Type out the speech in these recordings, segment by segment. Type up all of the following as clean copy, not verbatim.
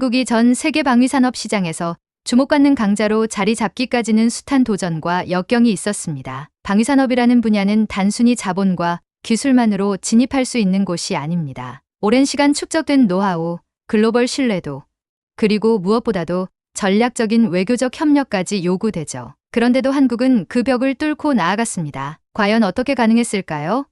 한국이 전 세계 방위산업 시장에서 주목받는 강자로 자리 잡기까지는 숱한 도전과 역경이 있었습니다. 방위산업이라는 분야는 단순히 자본과 기술만으로 진입할 수 있는 곳이 아닙니다. 오랜 시간 축적된 노하우, 글로벌 신뢰도, 그리고 무엇보다도 전략적인 외교적 협력까지 요구되죠. 그런데도 한국은 그 벽을 뚫고 나아갔습니다. 과연 어떻게 가능했을까요?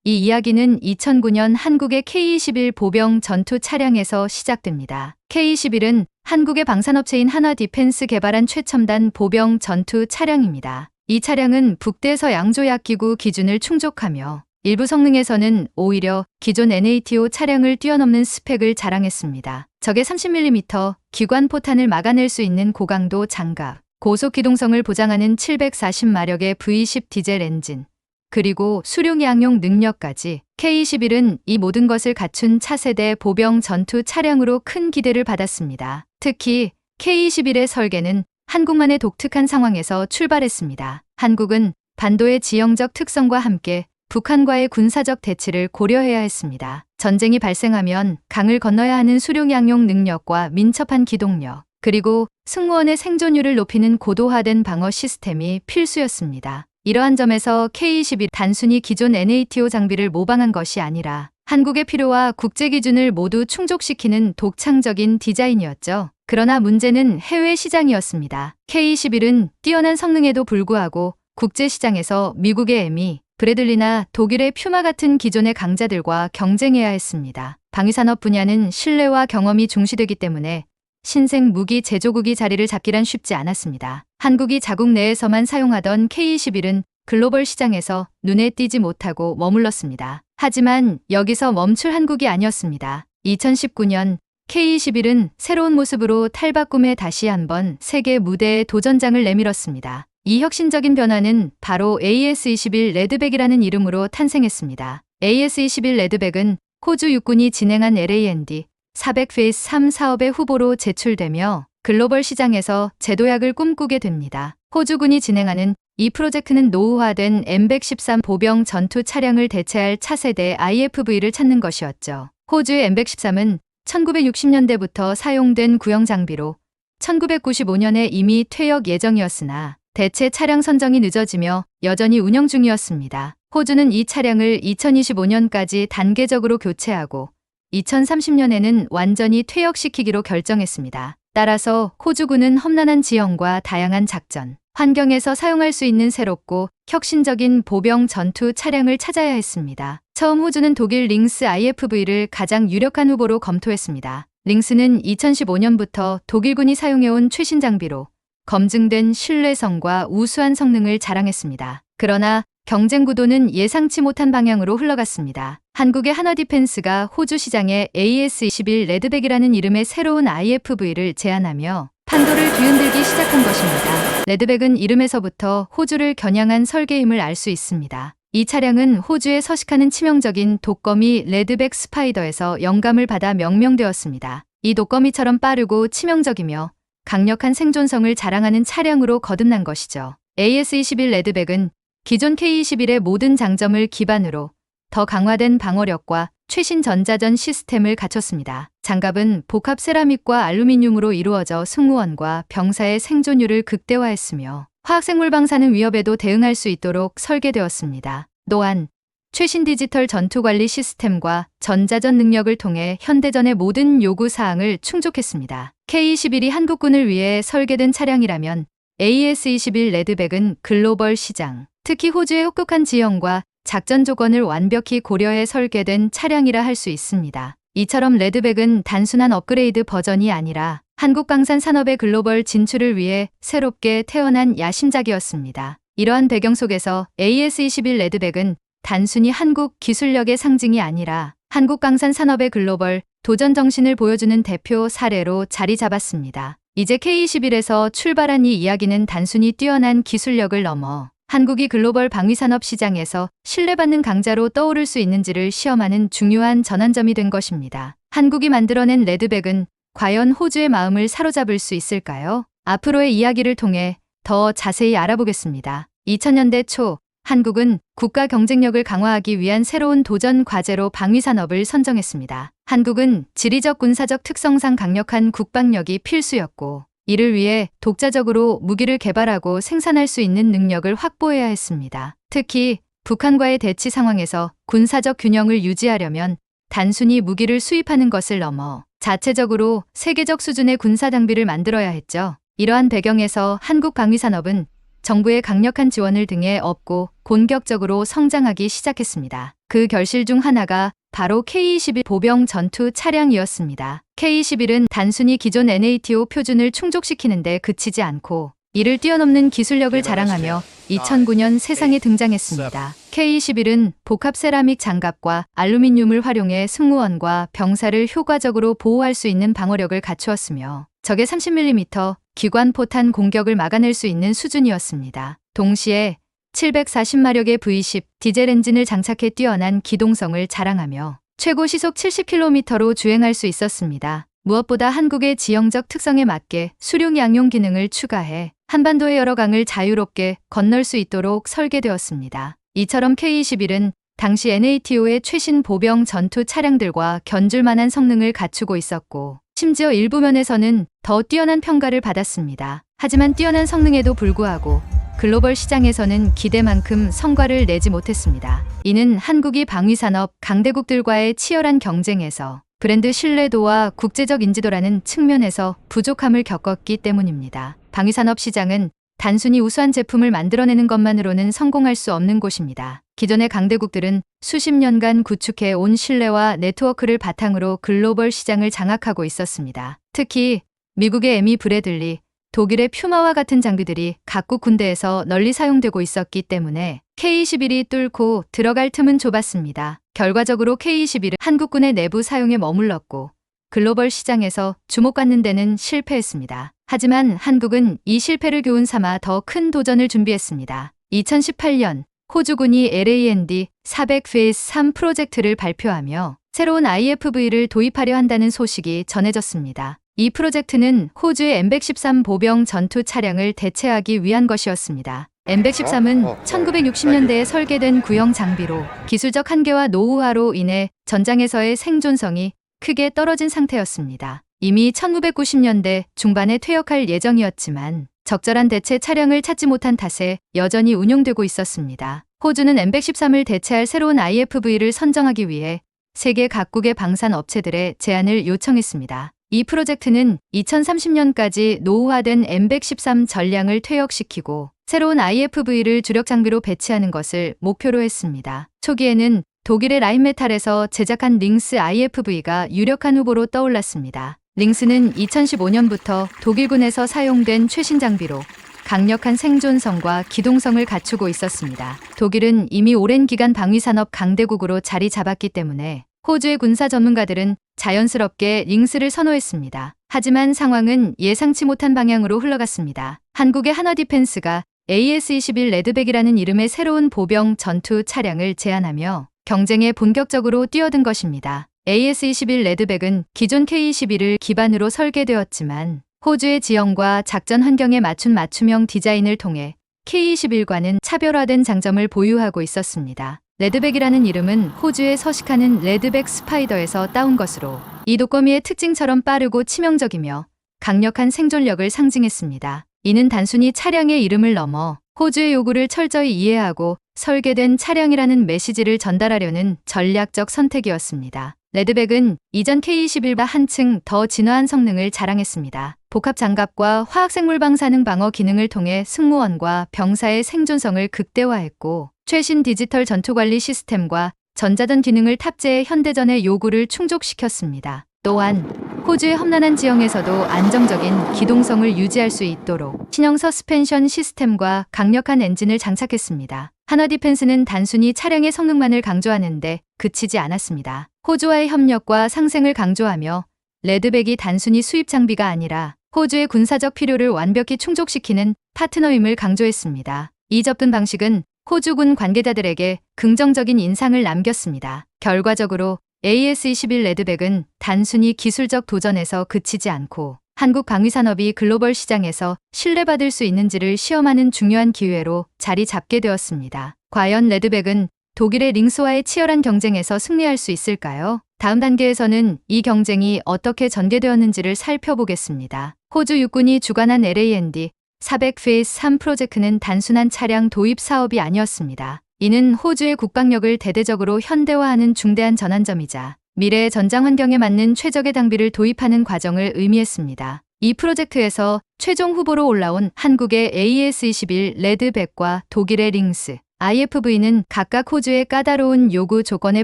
이 이야기는 2009년 한국의 K-21 보병 전투 차량에서 시작됩니다. K-21은 한국의 방산업체인 한화디펜스 개발한 최첨단 보병 전투 차량입니다. 이 차량은 북대서 양조약기구 기준을 충족하며 일부 성능에서는 오히려 기존 NATO 차량을 뛰어넘는 스펙을 자랑했습니다. 적의 30mm 기관 포탄을 막아낼 수 있는 고강도 장갑, 고속 기동성을 보장하는 740마력의 V10 디젤 엔진, 그리고 수륙 양용 능력까지 K-21은 이 모든 것을 갖춘 차세대 보병 전투 차량으로 큰 기대를 받았습니다. 특히 K-21의 설계는 한국만의 독특한 상황에서 출발했습니다. 한국은 반도의 지형적 특성과 함께 북한과의 군사적 대치를 고려해야 했습니다. 전쟁이 발생하면 강을 건너야 하는 수륙 양용 능력과 민첩한 기동력, 그리고 승무원의 생존율을 높이는 고도화된 방어 시스템이 필수였습니다. 이러한 점에서 K-21 단순히 기존 NATO 장비를 모방한 것이 아니라 한국의 필요와 국제 기준을 모두 충족시키는 독창적인 디자인이었죠. 그러나 문제는 해외 시장이었습니다. K-21은 뛰어난 성능에도 불구하고 국제 시장에서 미국의 M2, 브래들리나 독일의 퓨마 같은 기존의 강자들과 경쟁해야 했습니다. 방위산업 분야는 신뢰와 경험이 중시되기 때문에 신생 무기 제조국이 자리를 잡기란 쉽지 않았습니다. 한국이 자국 내에서만 사용하던 K-21은 글로벌 시장에서 눈에 띄지 못하고 머물렀습니다. 하지만 여기서 멈출 한국이 아니었습니다. 2019년 K-21은 새로운 모습으로 탈바꿈에 다시 한번 세계 무대에 도전장을 내밀었습니다. 이 혁신적인 변화는 바로 AS-21 레드백이라는 이름으로 탄생했습니다. AS-21 레드백은 호주 육군이 진행한 LAND 400 페이스 3 사업의 후보로 제출되며 글로벌 시장에서 제도약을 꿈꾸게 됩니다. 호주군이 진행하는 이 프로젝트는 노후화된 M113 보병 전투 차량을 대체할 차세대 IFV를 찾는 것이었죠. 호주의 M113은 1960년대부터 사용된 구형 장비로 1995년에 이미 퇴역 예정이었으나 대체 차량 선정이 늦어지며 여전히 운영 중이었습니다. 호주는 이 차량을 2025년까지 단계적으로 교체하고 2030년에는 완전히 퇴역시키기로 결정했습니다. 따라서 호주군은 험난한 지형과 다양한 작전, 환경에서 사용할 수 있는 새롭고 혁신적인 보병 전투 차량을 찾아야 했습니다. 처음 호주는 독일 링스 IFV를 가장 유력한 후보로 검토했습니다. 링스는 2015년부터 독일군이 사용해온 최신 장비로 검증된 신뢰성과 우수한 성능을 자랑했습니다. 그러나 경쟁 구도는 예상치 못한 방향으로 흘러갔습니다. 한국의 한화디펜스가 호주 시장에 AS-21 레드백이라는 이름의 새로운 IFV를 제안하며 판도를 뒤흔들기 시작한 것입니다. 레드백은 이름에서부터 호주를 겨냥한 설계임을 알 수 있습니다. 이 차량은 호주에 서식하는 치명적인 독거미 레드백 스파이더에서 영감을 받아 명명되었습니다. 이 독거미처럼 빠르고 치명적이며 강력한 생존성을 자랑하는 차량으로 거듭난 것이죠. AS-21 레드백은 기존 K-21의 모든 장점을 기반으로 더 강화된 방어력과 최신 전자전 시스템을 갖췄습니다. 장갑은 복합 세라믹과 알루미늄으로 이루어져 승무원과 병사의 생존율을 극대화했으며 화학생물 방사능 위협에도 대응할 수 있도록 설계되었습니다. 또한 최신 디지털 전투관리 시스템과 전자전 능력을 통해 현대전의 모든 요구사항을 충족했습니다. K-21이 한국군을 위해 설계된 차량이라면 AS-21 레드백은 글로벌 시장, 특히 호주의 혹독한 지형과 작전 조건을 완벽히 고려해 설계된 차량이라 할 수 있습니다. 이처럼 레드백은 단순한 업그레이드 버전이 아니라 한국 방산 산업의 글로벌 진출을 위해 새롭게 태어난 야심작이었습니다. 이러한 배경 속에서 AS-21 레드백은 단순히 한국 기술력의 상징이 아니라 한국 방산 산업의 글로벌 도전 정신을 보여주는 대표 사례로 자리 잡았습니다. 이제 K-21에서 출발한 이 이야기는 단순히 뛰어난 기술력을 넘어 한국이 글로벌 방위산업 시장에서 신뢰받는 강자로 떠오를 수 있는지를 시험하는 중요한 전환점이 된 것입니다. 한국이 만들어낸 레드백은 과연 호주의 마음을 사로잡을 수 있을까요? 앞으로의 이야기를 통해 더 자세히 알아보겠습니다. 2000년대 초 한국은 국가 경쟁력을 강화하기 위한 새로운 도전 과제로 방위산업을 선정했습니다. 한국은 지리적 군사적 특성상 강력한 국방력이 필수였고, 이를 위해 독자적으로 무기를 개발하고 생산할 수 있는 능력을 확보해야 했습니다. 특히 북한과의 대치 상황에서 군사적 균형을 유지하려면 단순히 무기를 수입하는 것을 넘어 자체적으로 세계적 수준의 군사 장비를 만들어야 했죠. 이러한 배경에서 한국 방위산업은 정부의 강력한 지원을 등에 업고 본격적으로 성장하기 시작했습니다. 그 결실 중 하나가 바로 K-21 보병 전투 차량이었습니다. K-21은 단순히 기존 NATO 표준을 충족시키는 데 그치지 않고 이를 뛰어넘는 기술력을 자랑하며 2009년 세상에 등장했습니다. K-21은 복합 세라믹 장갑과 알루미늄을 활용해 승무원과 병사를 효과적으로 보호할 수 있는 방어력을 갖추었으며 적의 30mm 기관 포탄 공격을 막아낼 수 있는 수준이었습니다. 동시에 740마력의 V10 디젤 엔진을 장착해 뛰어난 기동성을 자랑하며 최고 시속 70km로 주행할 수 있었습니다. 무엇보다 한국의 지형적 특성에 맞게 수륙 양용 기능을 추가해 한반도의 여러 강을 자유롭게 건널 수 있도록 설계되었습니다. 이처럼 K-21은 당시 NATO의 최신 보병 전투 차량들과 견줄 만한 성능을 갖추고 있었고, 심지어 일부 면에서는 더 뛰어난 평가를 받았습니다. 하지만 뛰어난 성능에도 불구하고 글로벌 시장에서는 기대만큼 성과를 내지 못했습니다. 이는 한국이 방위산업 강대국들과의 치열한 경쟁에서 브랜드 신뢰도와 국제적 인지도라는 측면에서 부족함을 겪었기 때문입니다. 방위산업 시장은 단순히 우수한 제품을 만들어내는 것만으로는 성공할 수 없는 곳입니다. 기존의 강대국들은 수십 년간 구축해 온 신뢰와 네트워크를 바탕으로 글로벌 시장을 장악하고 있었습니다. 특히 미국의 에미 브래들리, 독일의 퓨마와 같은 장비들이 각국 군대에서 널리 사용되고 있었기 때문에 K-21이 뚫고 들어갈 틈은 좁았습니다. 결과적으로 K-21은 한국군의 내부 사용에 머물렀고 글로벌 시장에서 주목받는 데는 실패했습니다. 하지만 한국은 이 실패를 교훈 삼아 더 큰 도전을 준비했습니다. 2018년 호주군이 LAND 400 페이스 3 프로젝트를 발표하며 새로운 IFV를 도입하려 한다는 소식이 전해졌습니다. 이 프로젝트는 호주의 M113 보병 전투 차량을 대체하기 위한 것이었습니다. M113은 1960년대에 설계된 구형 장비로 기술적 한계와 노후화로 인해 전장에서의 생존성이 크게 떨어진 상태였습니다. 이미 1990년대 중반에 퇴역할 예정이었지만 적절한 대체 차량을 찾지 못한 탓에 여전히 운용되고 있었습니다. 호주는 M113을 대체할 새로운 IFV를 선정하기 위해 세계 각국의 방산 업체들의 제안을 요청했습니다. 이 프로젝트는 2030년까지 노후화된 M113 전량을 퇴역시키고 새로운 IFV를 주력 장비로 배치하는 것을 목표로 했습니다. 초기에는 독일의 라인메탈에서 제작한 링스 IFV가 유력한 후보로 떠올랐습니다. 링스는 2015년부터 독일군에서 사용된 최신 장비로 강력한 생존성과 기동성을 갖추고 있었습니다. 독일은 이미 오랜 기간 방위산업 강대국으로 자리 잡았기 때문에 호주의 군사 전문가들은 자연스럽게 링스를 선호했습니다. 하지만 상황은 예상치 못한 방향으로 흘러갔습니다. 한국의 한화디펜스가 AS-21 레드백이라는 이름의 새로운 보병 전투 차량을 제안하며 경쟁에 본격적으로 뛰어든 것입니다. AS-21 레드백은 기존 K-21을 기반으로 설계되었지만 호주의 지형과 작전 환경에 맞춘 맞춤형 디자인을 통해 K-21과는 차별화된 장점을 보유하고 있었습니다. 레드백이라는 이름은 호주에 서식하는 레드백 스파이더에서 따온 것으로 이 독거미의 특징처럼 빠르고 치명적이며 강력한 생존력을 상징했습니다. 이는 단순히 차량의 이름을 넘어 호주의 요구를 철저히 이해하고 설계된 차량이라는 메시지를 전달하려는 전략적 선택이었습니다. 레드백은 이전 K-21과 한층 더 진화한 성능을 자랑했습니다. 복합 장갑과 화학생물 방사능 방어 기능을 통해 승무원과 병사의 생존성을 극대화했고 최신 디지털 전투관리 시스템과 전자전 기능을 탑재해 현대전의 요구를 충족시켰습니다. 또한 호주의 험난한 지형에서도 안정적인 기동성을 유지할 수 있도록 신형 서스펜션 시스템과 강력한 엔진을 장착했습니다. 한화디펜스는 단순히 차량의 성능만을 강조하는데 그치지 않았습니다. 호주와의 협력과 상생을 강조하며 레드백이 단순히 수입 장비가 아니라 호주의 군사적 필요를 완벽히 충족시키는 파트너임을 강조했습니다. 이 접근 방식은 호주군 관계자들에게 긍정적인 인상을 남겼습니다. 결과적으로 AS-21 레드백은 단순히 기술적 도전에서 그치지 않고 한국 방위산업이 글로벌 시장에서 신뢰받을 수 있는지를 시험하는 중요한 기회로 자리 잡게 되었습니다. 과연 레드백은 독일의 링스와의 치열한 경쟁에서 승리할 수 있을까요? 다음 단계에서는 이 경쟁이 어떻게 전개되었는지를 살펴보겠습니다. 호주 육군이 주관한 LAND 400 페이스 3 프로젝트는 단순한 차량 도입 사업이 아니었습니다. 이는 호주의 국방력을 대대적으로 현대화하는 중대한 전환점이자 미래의 전장 환경에 맞는 최적의 장비를 도입하는 과정을 의미했습니다. 이 프로젝트에서 최종 후보로 올라온 한국의 AS-21 레드백과 독일의 링스, IFV는 각각 호주의 까다로운 요구 조건에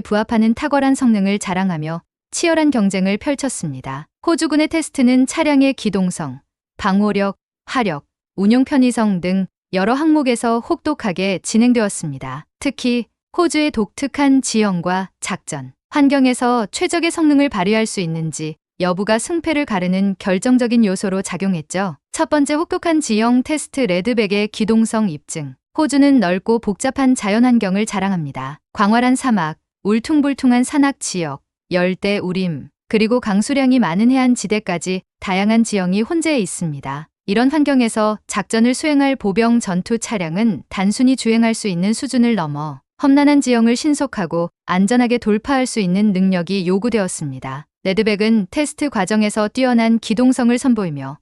부합하는 탁월한 성능을 자랑하며 치열한 경쟁을 펼쳤습니다. 호주군의 테스트는 차량의 기동성, 방호력, 화력, 운용 편의성 등 여러 항목에서 혹독하게 진행되었습니다. 특히 호주의 독특한 지형과 작전, 환경에서 최적의 성능을 발휘할 수 있는지 여부가 승패를 가르는 결정적인 요소로 작용했죠. 첫 번째 혹독한 지형 테스트 레드백의 기동성 입증. 호주는 넓고 복잡한 자연환경을 자랑합니다. 광활한 사막, 울퉁불퉁한 산악 지역, 열대 우림, 그리고 강수량이 많은 해안 지대까지 다양한 지형이 혼재해 있습니다. 이런 환경에서 작전을 수행할 보병 전투 차량은 단순히 주행할 수 있는 수준을 넘어 험난한 지형을 신속하고 안전하게 돌파할 수 있는 능력이 요구되었습니다. 레드백은 테스트 과정에서 뛰어난 기동성을 선보이며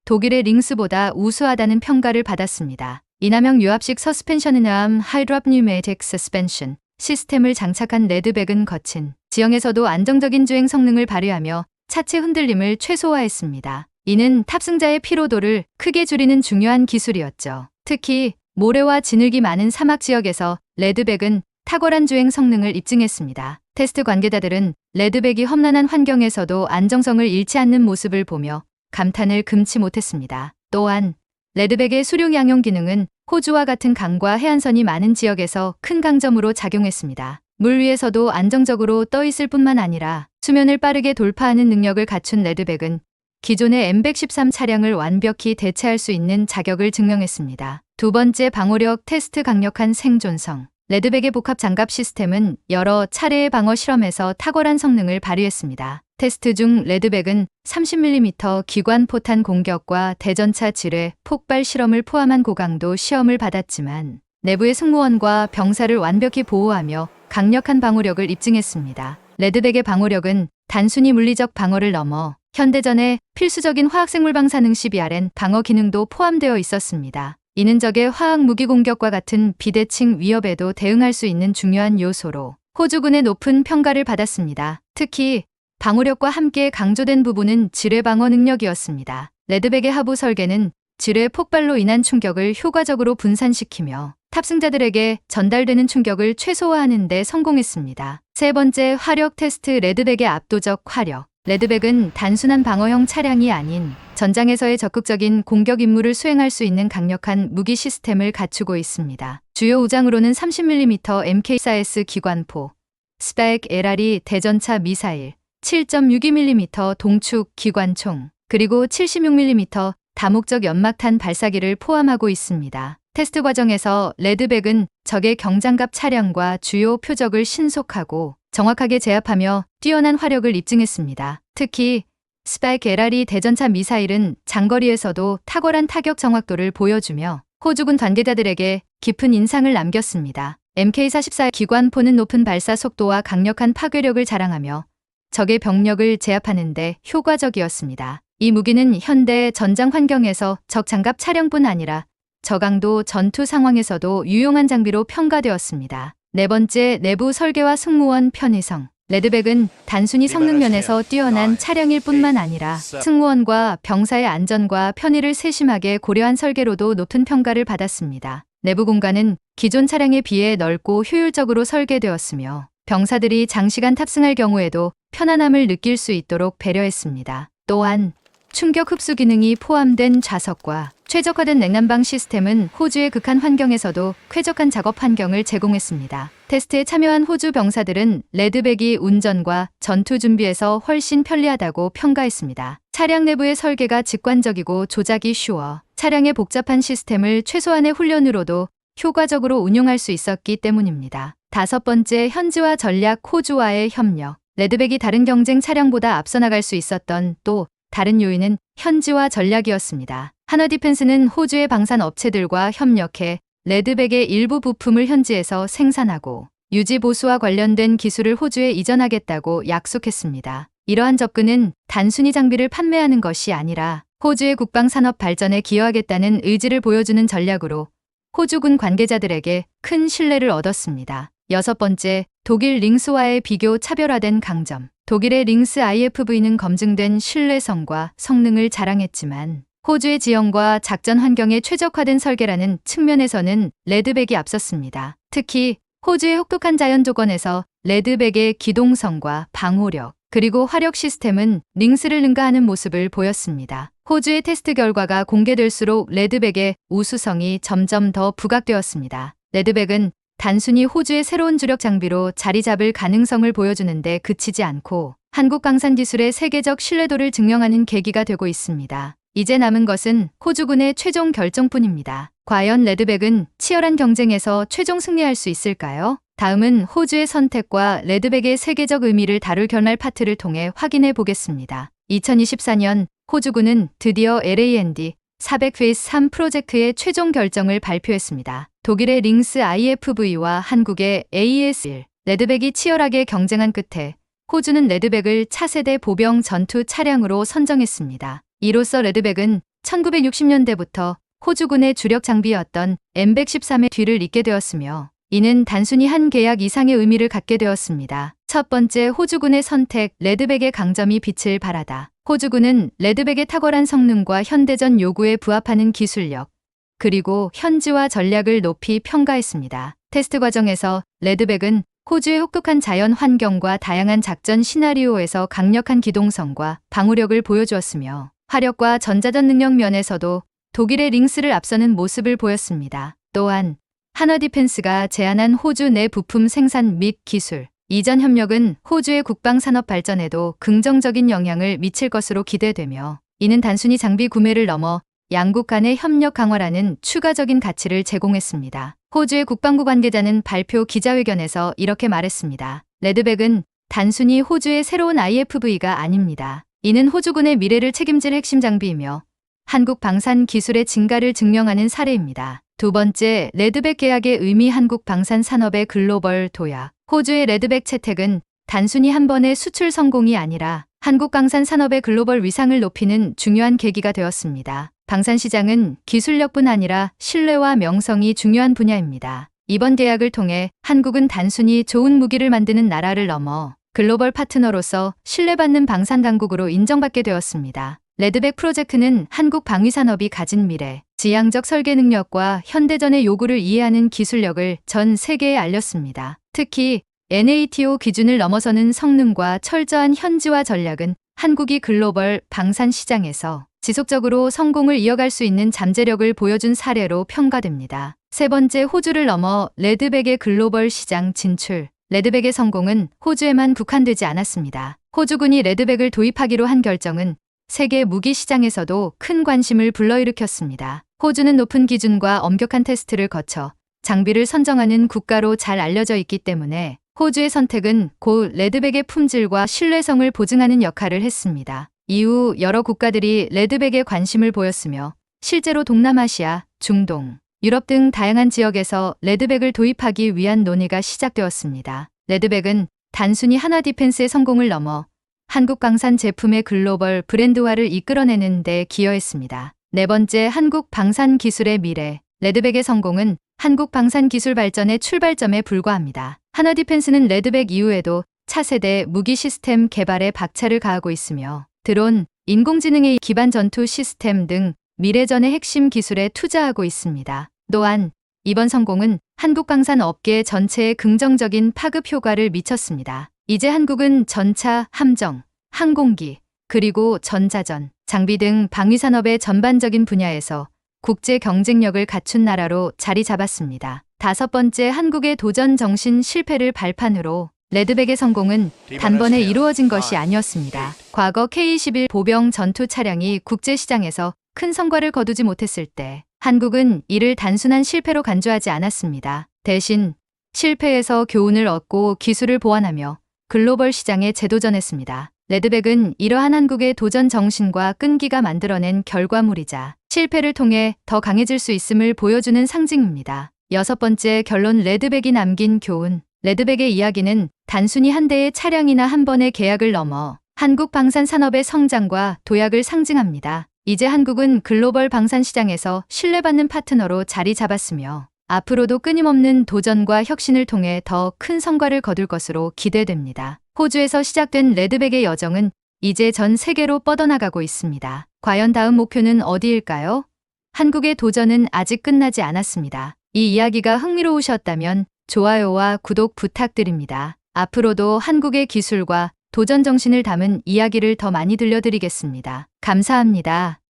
독일의 링스보다 우수하다는 평가를 받았습니다. 이남형 유압식 서스펜션이나 하이드롭 뉴매틱 서스펜션 시스템을 장착한 레드백은 거친 지형에서도 안정적인 주행 성능을 발휘하며 차체 흔들림을 최소화했습니다. 이는 탑승자의 피로도를 크게 줄이는 중요한 기술이었죠. 특히 모래와 진흙이 많은 사막 지역에서 레드백은 탁월한 주행 성능을 입증했습니다. 테스트 관계자들은 레드백이 험난한 환경에서도 안정성을 잃지 않는 모습을 보며 감탄을 금치 못했습니다. 또한 레드백의 수륙 양용 기능은 호주와 같은 강과 해안선이 많은 지역에서 큰 강점으로 작용했습니다. 물 위에서도 안정적으로 떠 있을 뿐만 아니라 수면을 빠르게 돌파하는 능력을 갖춘 레드백은 기존의 M113 차량을 완벽히 대체할 수 있는 자격을 증명했습니다. 두 번째, 방호력 테스트. 강력한 생존성. 레드백의 복합 장갑 시스템은 여러 차례의 방어 실험에서 탁월한 성능을 발휘했습니다. 테스트 중 레드백은 30mm 기관 포탄 공격과 대전차 지뢰, 폭발 실험을 포함한 고강도 시험을 받았지만 내부의 승무원과 병사를 완벽히 보호하며 강력한 방호력을 입증했습니다. 레드백의 방호력은 단순히 물리적 방어를 넘어 현대전에 필수적인 화학생물 방사능 CBRN 방어 기능도 포함되어 있었습니다. 이는 적의 화학 무기 공격과 같은 비대칭 위협에도 대응할 수 있는 중요한 요소로 호주군의 높은 평가를 받았습니다. 특히 방호력과 함께 강조된 부분은 지뢰 방어 능력이었습니다. 레드백의 하부 설계는 지뢰 폭발로 인한 충격을 효과적으로 분산시키며 탑승자들에게 전달되는 충격을 최소화하는 데 성공했습니다. 세 번째, 화력 테스트. 레드백의 압도적 화력. 레드백은 단순한 방어형 차량이 아닌 전장에서의 적극적인 공격 임무를 수행할 수 있는 강력한 무기 시스템을 갖추고 있습니다. 주요 우장으로는 30mm MK4S 기관포, 스펙 LRE 대전차 미사일, 7.62mm 동축 기관총, 그리고 76mm 다목적 연막탄 발사기를 포함하고 있습니다. 테스트 과정에서 레드백은 적의 경장갑 차량과 주요 표적을 신속하고 정확하게 제압하며 뛰어난 화력을 입증했습니다. 특히 스파이크 LRE 대전차 미사일은 장거리에서도 탁월한 타격 정확도를 보여주며 호주군 관계자들에게 깊은 인상을 남겼습니다. MK44 기관포는 높은 발사 속도와 강력한 파괴력을 자랑하며 적의 병력을 제압하는 데 효과적이었습니다. 이 무기는 현대 전장 환경에서 적 장갑 차량뿐 아니라 저강도 전투 상황에서도 유용한 장비로 평가되었습니다. 네 번째, 내부 설계와 승무원 편의성. 레드백은 단순히 성능 면에서 뛰어난 차량일 뿐만 아니라 승무원과 병사의 안전과 편의를 세심하게 고려한 설계로도 높은 평가를 받았습니다. 내부 공간은 기존 차량에 비해 넓고 효율적으로 설계되었으며 병사들이 장시간 탑승할 경우에도 편안함을 느낄 수 있도록 배려했습니다. 또한 충격 흡수 기능이 포함된 좌석과 최적화된 냉난방 시스템은 호주의 극한 환경에서도 쾌적한 작업 환경을 제공했습니다. 테스트에 참여한 호주 병사들은 레드백이 운전과 전투 준비에서 훨씬 편리하다고 평가했습니다. 차량 내부의 설계가 직관적이고 조작이 쉬워 차량의 복잡한 시스템을 최소한의 훈련으로도 효과적으로 운용할 수 있었기 때문입니다. 다섯 번째, 현지화 전략. 호주와의 협력. 레드백이 다른 경쟁 차량보다 앞서 나갈 수 있었던 또 다른 요인은 현지화 전략이었습니다. 한화디펜스는 호주의 방산 업체들과 협력해 레드백의 일부 부품을 현지에서 생산하고 유지 보수와 관련된 기술을 호주에 이전하겠다고 약속했습니다. 이러한 접근은 단순히 장비를 판매하는 것이 아니라 호주의 국방산업 발전에 기여하겠다는 의지를 보여주는 전략으로 호주군 관계자들에게 큰 신뢰를 얻었습니다. 6번째, 독일 링스와의 비교 차별화된 강점. 독일의 링스 IFV는 검증된 신뢰성과 성능을 자랑했지만 호주의 지형과 작전 환경에 최적화된 설계라는 측면에서는 레드백이 앞섰습니다. 특히 호주의 혹독한 자연 조건에서 레드백의 기동성과 방호력, 그리고 화력 시스템은 링스를 능가하는 모습을 보였습니다. 호주의 테스트 결과가 공개될수록 레드백의 우수성이 점점 더 부각되었습니다. 레드백은 단순히 호주의 새로운 주력 장비로 자리 잡을 가능성을 보여주는데 그치지 않고 한국 방산 기술의 세계적 신뢰도를 증명하는 계기가 되고 있습니다. 이제 남은 것은 호주군의 최종 결정뿐입니다. 과연 레드백은 치열한 경쟁에서 최종 승리할 수 있을까요? 다음은 호주의 선택과 레드백의 세계적 의미를 다룰 결말 파트를 통해 확인해 보겠습니다. 2024년 호주군은 드디어 LAND 400 페이스 3 프로젝트의 최종 결정을 발표했습니다. 독일의 링스 IFV와 한국의 AES-1, 레드백이 치열하게 경쟁한 끝에 호주는 레드백을 차세대 보병 전투 차량으로 선정했습니다. 이로써 레드백은 1960년대부터 호주군의 주력 장비였던 M113의 뒤를 잇게 되었으며 이는 단순히 한 계약 이상의 의미를 갖게 되었습니다. 첫 번째, 호주군의 선택, 레드백의 강점이 빛을 발하다. 호주군은 레드백의 탁월한 성능과 현대전 요구에 부합하는 기술력, 그리고 현지화 전략을 높이 평가했습니다. 테스트 과정에서 레드백은 호주의 혹독한 자연 환경과 다양한 작전 시나리오에서 강력한 기동성과 방호력을 보여주었으며 화력과 전자전 능력 면에서도 독일의 링스를 앞서는 모습을 보였습니다. 또한 한화디펜스가 제안한 호주 내 부품 생산 및 기술 이전 협력은 호주의 국방산업 발전에도 긍정적인 영향을 미칠 것으로 기대되며 이는 단순히 장비 구매를 넘어 양국 간의 협력 강화라는 추가적인 가치를 제공했습니다. 호주의 국방부 관계자는 발표 기자회견에서 이렇게 말했습니다. 레드백은 단순히 호주의 새로운 IFV가 아닙니다. 이는 호주군의 미래를 책임질 핵심 장비이며 한국 방산 기술의 증가를 증명하는 사례입니다. 두 번째, 레드백 계약의 의미. 한국 방산 산업의 글로벌 도약. 호주의 레드백 채택은 단순히 한 번의 수출 성공이 아니라 한국 방산 산업의 글로벌 위상을 높이는 중요한 계기가 되었습니다. 방산 시장은 기술력뿐 아니라 신뢰와 명성이 중요한 분야입니다. 이번 계약을 통해 한국은 단순히 좋은 무기를 만드는 나라를 넘어 글로벌 파트너로서 신뢰받는 방산 강국으로 인정받게 되었습니다. 레드백 프로젝트는 한국 방위산업이 가진 미래, 지향적 설계 능력과 현대전의 요구를 이해하는 기술력을 전 세계에 알렸습니다. 특히 NATO 기준을 넘어서는 성능과 철저한 현지화 전략은 한국이 글로벌 방산 시장에서 지속적으로 성공을 이어갈 수 있는 잠재력을 보여준 사례로 평가됩니다. 세 번째, 호주를 넘어 레드백의 글로벌 시장 진출. 레드백의 성공은 호주에만 국한되지 않았습니다. 호주군이 레드백을 도입하기로 한 결정은 세계 무기 시장에서도 큰 관심을 불러일으켰습니다. 호주는 높은 기준과 엄격한 테스트를 거쳐 장비를 선정하는 국가로 잘 알려져 있기 때문에 호주의 선택은 곧 레드백의 품질과 신뢰성을 보증하는 역할을 했습니다. 이후 여러 국가들이 레드백에 관심을 보였으며 실제로 동남아시아, 중동, 유럽 등 다양한 지역에서 레드백을 도입하기 위한 논의가 시작되었습니다. 레드백은 단순히 한화디펜스의 성공을 넘어 한국 방산 제품의 글로벌 브랜드화를 이끌어내는 데 기여했습니다. 네 번째, 한국 방산 기술의 미래. 레드백의 성공은 한국 방산 기술 발전의 출발점에 불과합니다. 한화디펜스는 레드백 이후에도 차세대 무기 시스템 개발에 박차를 가하고 있으며 드론, 인공지능의 기반 전투 시스템 등 미래전의 핵심 기술에 투자하고 있습니다. 또한 이번 성공은 한국 방산 업계 전체에 긍정적인 파급 효과를 미쳤습니다. 이제 한국은 전차, 함정, 항공기, 그리고 전자전, 장비 등 방위산업의 전반적인 분야에서 국제 경쟁력을 갖춘 나라로 자리 잡았습니다. 다섯 번째, 한국의 도전 정신. 실패를 발판으로 레드백의 성공은 단번에 이루어진 것이 아니었습니다. 과거 K-21 보병 전투 차량이 국제시장에서 큰 성과를 거두지 못했을 때 한국은 이를 단순한 실패로 간주하지 않았습니다. 대신 실패에서 교훈을 얻고 기술을 보완하며 글로벌 시장에 재도전했습니다. 레드백은 이러한 한국의 도전 정신과 끈기가 만들어낸 결과물이자 실패를 통해 더 강해질 수 있음을 보여주는 상징입니다. 6번째 결론 레드백이 남긴 교훈. 레드백의 이야기는 단순히 한 대의 차량이나 한 번의 계약을 넘어 한국 방산 산업의 성장과 도약을 상징합니다. 이제 한국은 글로벌 방산 시장에서 신뢰받는 파트너로 자리 잡았으며 앞으로도 끊임없는 도전과 혁신을 통해 더 큰 성과를 거둘 것으로 기대됩니다. 호주에서 시작된 레드백의 여정은 이제 전 세계로 뻗어나가고 있습니다. 과연 다음 목표는 어디일까요? 한국의 도전은 아직 끝나지 않았습니다. 이 이야기가 흥미로우셨다면 좋아요와 구독 부탁드립니다. 앞으로도 한국의 기술과 도전 정신을 담은 이야기를 더 많이 들려드리겠습니다. 감사합니다.